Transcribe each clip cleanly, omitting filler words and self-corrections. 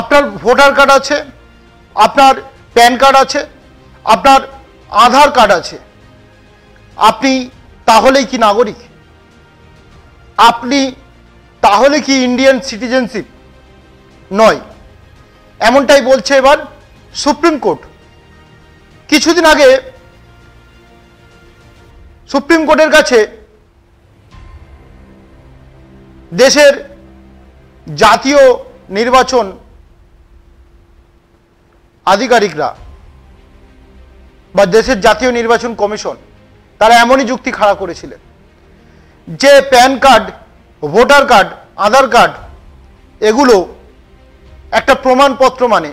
আপনার voter card আছে, আপনার প্যান কার্ড আছে, আপনার আধার কার্ড আছে, আপনি তাহলেই কি নাগরিক? আপনি তাহলে কি ইন্ডিয়ান সিটিজেনশিপ? নয়, এমনটাই বলছে এবার সুপ্রিম কোর্ট। কিছুদিন আগে সুপ্রিম কোর্টের কাছে দেশের জাতীয় নির্বাচন আধিকারিকরা বা দেশের জাতীয় নির্বাচন কমিশন তারা এমনই যুক্তি খাড়া করেছিলেন যে প্যান কার্ড, ভোটার কার্ড, আধার কার্ড এগুলো একটা প্রমাণপত্র, মানে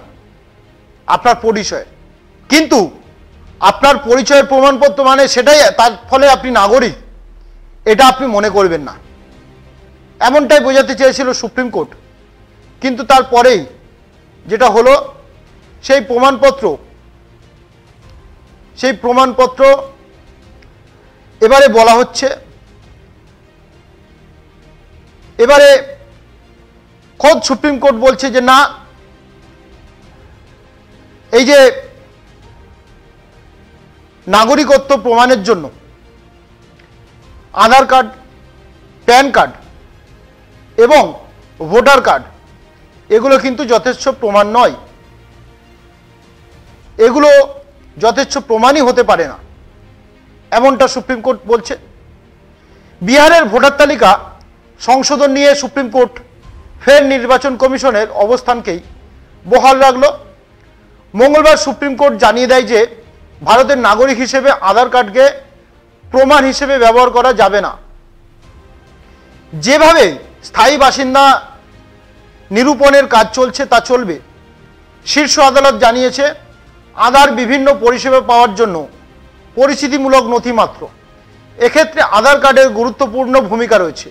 আপনার পরিচয়, কিন্তু আপনার পরিচয়ের প্রমাণপত্র মানে সেটাই তার ফলে আপনি নাগরিক, এটা আপনি মনে করবেন না, এমনটাই বোঝাতে চেয়েছিল সুপ্রিম কোর্ট। কিন্তু তারপরেই যেটা হলো, সেই প্রমাণপত্র এবারে বলা হচ্ছে, এবারে খোদ সুপ্রিম কোর্ট বলছে যে না, এই যে নাগরিকত্ব প্রমাণের জন্য আধার কার্ড, প্যান কার্ড এবং ভোটার কার্ড এগুলো কিন্তু যথেষ্ট প্রমাণ নয়, এগুলো যথেষ্ট প্রমাণই হতে পারে না, এমনটা সুপ্রিম কোর্ট বলছে। বিহারের ভোটার তালিকা সংশোধন নিয়ে সুপ্রিম কোর্ট ফের নির্বাচন কমিশনের অবস্থানকেই বহাল রাখল। মঙ্গলবার সুপ্রিম কোর্ট জানিয়ে দেয় যে ভারতের নাগরিক হিসেবে আধার কার্ডকে প্রমাণ হিসেবে ব্যবহার করা যাবে না। যেভাবে স্থায়ী বাসিন্দা নিরূপণের কাজ চলছে তা চলবে। শীর্ষ আদালত জানিয়েছে আধার বিভিন্ন পরিষেবা পাওয়ার জন্য পরিচিতিমূলক নথি মাত্র, এক্ষেত্রে আধার কার্ডের গুরুত্বপূর্ণ ভূমিকা রয়েছে,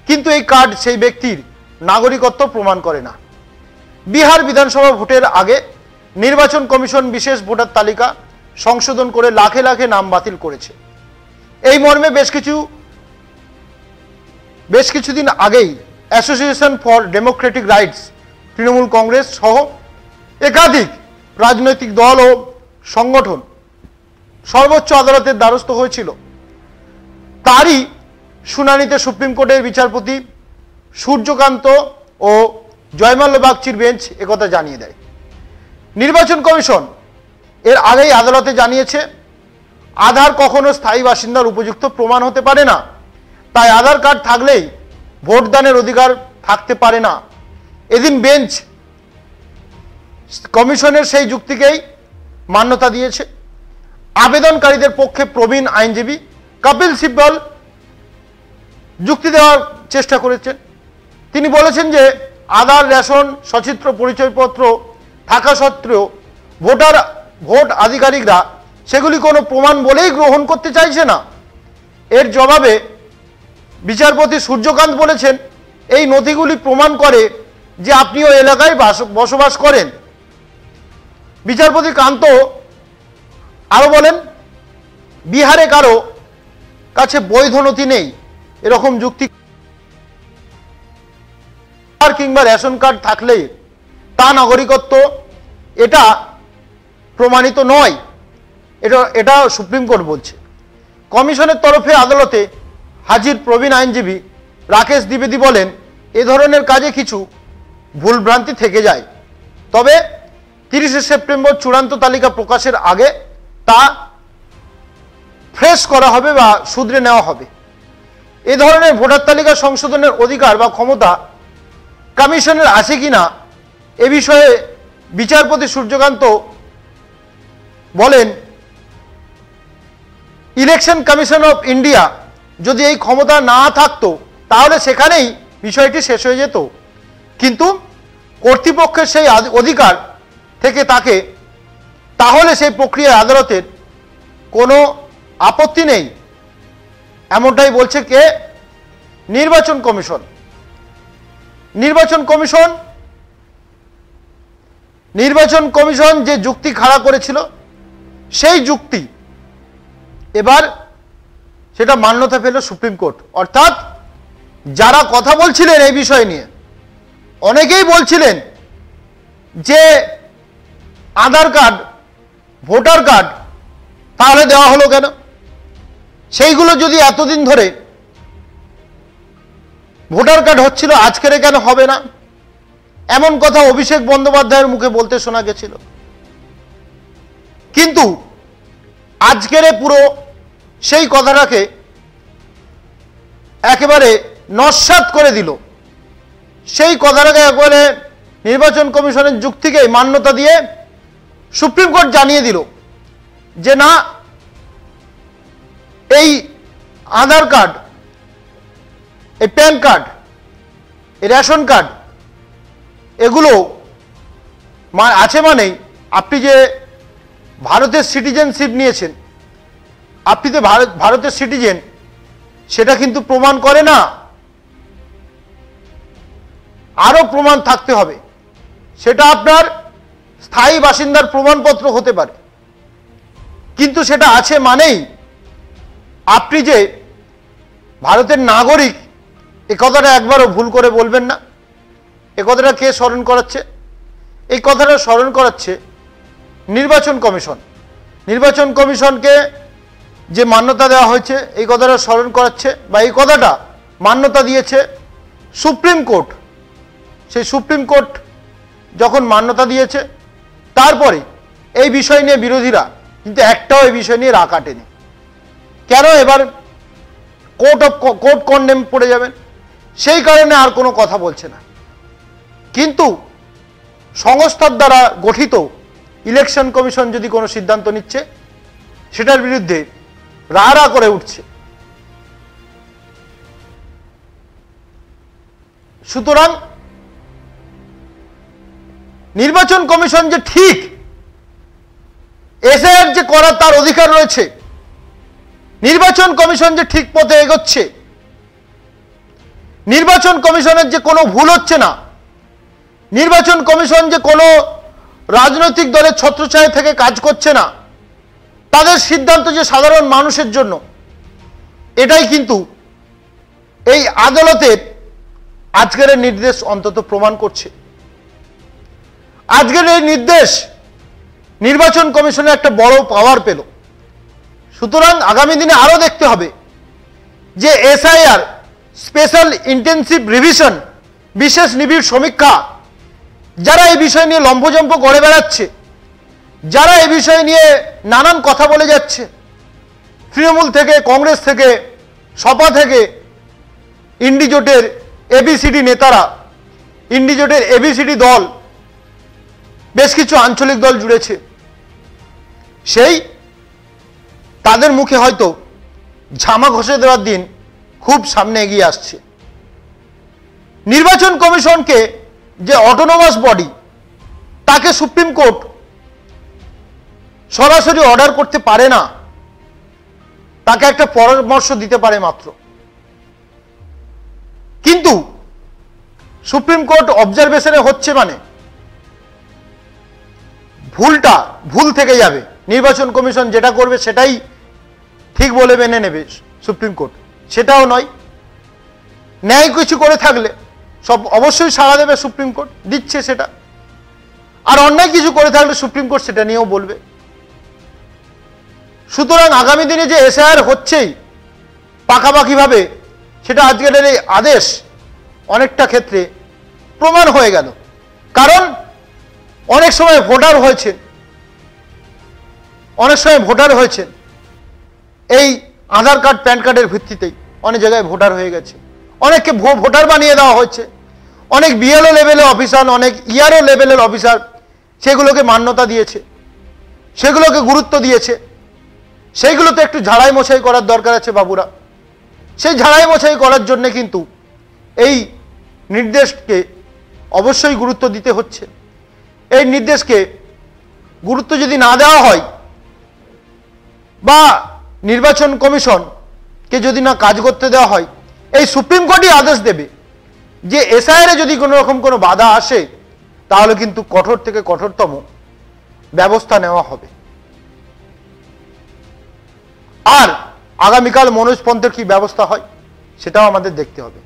কিন্তু এই কার্ড সেই ব্যক্তির নাগরিকত্ব প্রমাণ করে না। বিহার বিধানসভা ভোটের আগে নির্বাচন কমিশন বিশেষ ভোটার তালিকা সংশোধন করে লাখে লাখে নাম বাতিল করেছে। এই মর্মে বেশ কিছুদিন আগেই association for Democratic rights, Trinamool Congress সহ একাধিক রাজনৈতিক দল ও সংগঠন সর্বোচ্চ আদালতের দ্বারস্থ হয়েছিল। তারই শুনানিতে সুপ্রিম কোর্টের বিচারপতি সূর্যকান্ত ও জয়মাল্য বাগচির বেঞ্চ একথা জানিয়ে দেয়। নির্বাচন কমিশন এর আগেই আদালতে জানিয়েছে আধার কখনো স্থায়ী বাসিন্দার উপযুক্ত প্রমাণ হতে পারে না, তাই আধার কার্ড থাকলেই ভোটদানের অধিকার থাকতে পারে না। এদিন বেঞ্চ কমিশনের সেই যুক্তিকেই মান্যতা দিয়েছে। আবেদনকারীদের পক্ষে প্রবীণ আইনজীবী কপিল সিব্বল যুক্তি দেওয়ার চেষ্টা করেছেন। তিনি বলেছেন যে আধার, রেশন, সচিত্র পরিচয়পত্র থাকা সত্ত্বেও ভোট আধিকারিকরা সেগুলি কোনো প্রমাণ বলেই গ্রহণ করতে চাইছে না। এর জবাবে বিচারপতি সূর্যকান্ত বলেছেন এই নথিগুলি প্রমাণ করে যে আপনি ওই এলাকায় বসবাস করেন। বিচারপতি কান্ত আরো বলেন বিহারে কারো কাছে বৈধ নথি নেই এরকম যুক্তি কিংবা রেশন কার্ড থাকলে তা নাগরিকত্ব, এটা প্রমাণিত নয়, এটা সুপ্রিম কোর্ট বলছে। কমিশনের তরফে আদালতে হাজির প্রবীণ আইনজীবী রাকেশ দ্বিবেদী বলেন এ ধরনের কাজে কিছু ভুলভ্রান্তি থেকে যায়, তবে 30শে সেপ্টেম্বর চূড়ান্ত তালিকা প্রকাশের আগে তা ফ্রেশ করা হবে বা শুধরে নেওয়া হবে। এ ধরনের ভোটার তালিকা সংশোধনের অধিকার বা ক্ষমতা কমিশনের আছে কিনা এ বিষয়ে বিচারপতি সূর্যকান্ত বলেন ইলেকশন কমিশন অফ ইন্ডিয়া যদি এই ক্ষমতা না থাকতো তাহলে সেখানেই বিষয়টি শেষ হয়ে যেত, কিন্তু কর্তৃপক্ষের সেই অধিকার থেকে তাকে, তাহলে সেই প্রক্রিয়ায় আদালতের কোনো আপত্তি নেই, এমনটাই বলছে কে? নির্বাচন কমিশন। নির্বাচন কমিশন যে যুক্তি খাড়া করেছিল সেই যুক্তি এবার সেটা মান্যতা পেল সুপ্রিম কোর্ট। অর্থাৎ যারা কথা বলছিলেন এই বিষয় নিয়ে, অনেকেই বলছিলেন যে আধার কার্ড, ভোটার কার্ড, তাহলে দেওয়া হলো কেন? সেইগুলো যদি এতদিন ধরে ভোটার কার্ড হচ্ছিল, আজকের কেন হবে না? এমন কথা অভিষেক বন্দ্যোপাধ্যায়ের মুখে বলতে শোনা গেছিল। কিন্তু আজকের পুরো সেই কথাটাকে একেবারে নস্যাৎ করে দিল। সেই কথাটাকে একেবারে নির্বাচন কমিশনের যুক্তিকে মান্যতা দিয়ে সুপ্রিম কোর্ট জানিয়ে দিল যে না, এই আধার কার্ড, এই প্যান কার্ড, এই রেশন কার্ড, এগুলো আছে মানেই আপনি যে ভারতের সিটিজেনশিপ নিয়েছেন, আপনি তো ভারতের সিটিজেন, সেটা কিন্তু প্রমাণ করে না। আরো প্রমাণ থাকতে হবে। সেটা আপনার স্থায়ী বাসিন্দার প্রমাণপত্র হতে পারে, কিন্তু সেটা আছে মানেই আপনি যে ভারতের নাগরিক, এ কথাটা একবারও ভুল করে বলবেন না। এ কথাটা কে স্মরণ করাচ্ছে? এই কথাটা স্মরণ করাচ্ছে নির্বাচন কমিশন। নির্বাচন কমিশনকে যে মান্যতা দেওয়া হয়েছে, এই কথাটা স্মরণ করাচ্ছে বা এই কথাটা মান্যতা দিয়েছে সুপ্রিম কোর্ট। সেই সুপ্রিম কোর্ট যখন মান্যতা দিয়েছে, তারপরে এই বিষয় নিয়ে বিরোধীরা কিন্তু একটাও এই বিষয় নিয়ে রাগ কাটেনি। কেন? এবার কোর্ট কন্ডেম পড়ে যাবেন, সেই কারণে আর কোনো কথা বলছে না। কিন্তু সংস্থার দ্বারা গঠিত ইলেকশন কমিশন যদি কোনো সিদ্ধান্ত নিচ্ছে, সেটার বিরুদ্ধে রা করে উঠছে। সুতরাং নির্বাচন কমিশন যে ঠিক, এসআইআর যে করার তার অধিকার রয়েছে, নির্বাচন কমিশন যে ঠিক পথে এগোচ্ছে, নির্বাচন কমিশনের যে কোনো ভুল হচ্ছে না, নির্বাচন কমিশন যে কোনো রাজনৈতিক দলের ছত্রছায়া থেকে কাজ করছে না, তাদের সিদ্ধান্ত যে সাধারণ মানুষের জন্য, এটাই কিন্তু এই আদালতের আজকের নির্দেশ অন্তত প্রমাণ করছে। আজকের এই নির্দেশ নির্বাচন কমিশনের একটা বড় পাওয়ার পেল। সুতরাং আগামী দিনে আরো দেখতে হবে যে এসআইআর স্পেশাল ইন্টেনসিভ রিভিশন, বিশেষ নিবিড় সমীক্ষা, যারা এই বিষয় নিয়ে লম্ফজম্প করে বেড়াচ্ছে, যারা এই বিষয় নিয়ে নানান কথা বলে যাচ্ছে, তৃণমূল থেকে, কংগ্রেস থেকে, সপা থেকে, ইন্ডিজোটের এবিসিডি নেতারা, ইন্ডিজোটের এবিসিডি দল, বেশ কিছু আঞ্চলিক দল জুড়েছে, সেই তাদের মুখে হয়তো ঝামা ঘষে দেওয়ার দিন খুব সামনে এগিয়ে আসছে। নির্বাচন কমিশনকে যে অটোনোমাস বডি, তাকে সুপ্রিম কোর্ট সরাসরি অর্ডার করতে পারে না, তাকে একটা পরামর্শ দিতে পারে মাত্র। কিন্তু সুপ্রিম কোর্ট অবজারভেশনে হচ্ছে মানে ভুলটা ভুল থেকে যাবে। নির্বাচন কমিশন যেটা করবে সেটাই ঠিক বলে মেনে নেবে সুপ্রিম কোর্ট, সেটাও নয়। ন্যায় কিছু করে থাকলে সব অবশ্যই সাড়া দেবে সুপ্রিম কোর্ট, দিচ্ছে সেটা। আর অন্যায় কিছু করে থাকলে সুপ্রিম কোর্ট সেটা নিয়েও বলবে। সুতরাং আগামী দিনে যে এসআইআর হচ্ছেই পাকাপাকিভাবে, সেটা আজকের এই আদেশ অনেকটা ক্ষেত্রে প্রমাণ হয়ে গেল। কারণ অনেক সময় ভোটার হয়েছেন এই আধার কার্ড, প্যান কার্ডের ভিত্তিতেই অনেক জায়গায় ভোটার হয়ে গেছে। অনেককে ভোটার বানিয়ে দেওয়া হয়েছে। অনেক বিএলও লেভেলের অফিসার, অনেক ইআরও লেভেলের অফিসার সেগুলোকে মান্যতা দিয়েছে, সেগুলোকে গুরুত্ব দিয়েছে। সেইগুলোতে একটু ঝাড়াই মোছাই করার দরকার আছে বাবুরা। সেই ঝাড়াই মোছাই করার জন্য কিন্তু এই নির্দেশকে অবশ্যই গুরুত্ব দিতে হচ্ছে। এই নির্দেশকে গুরুত্ব যদি না দেওয়া হয়, বা নির্বাচন কমিশনকে যদি না কাজ করতে দেওয়া হয়, এই সুপ্রিম কোর্টই আদেশ দেবে যে এসআইআর যদি কোনো রকম কোনো বাধা আসে, তাহলে কিন্তু কঠোর থেকে কঠোরতম ব্যবস্থা নেওয়া হবে। আর আগামীকাল মনোজ পন্থের কি ব্যবস্থা হয় সেটাও আমাদের দেখতে হবে।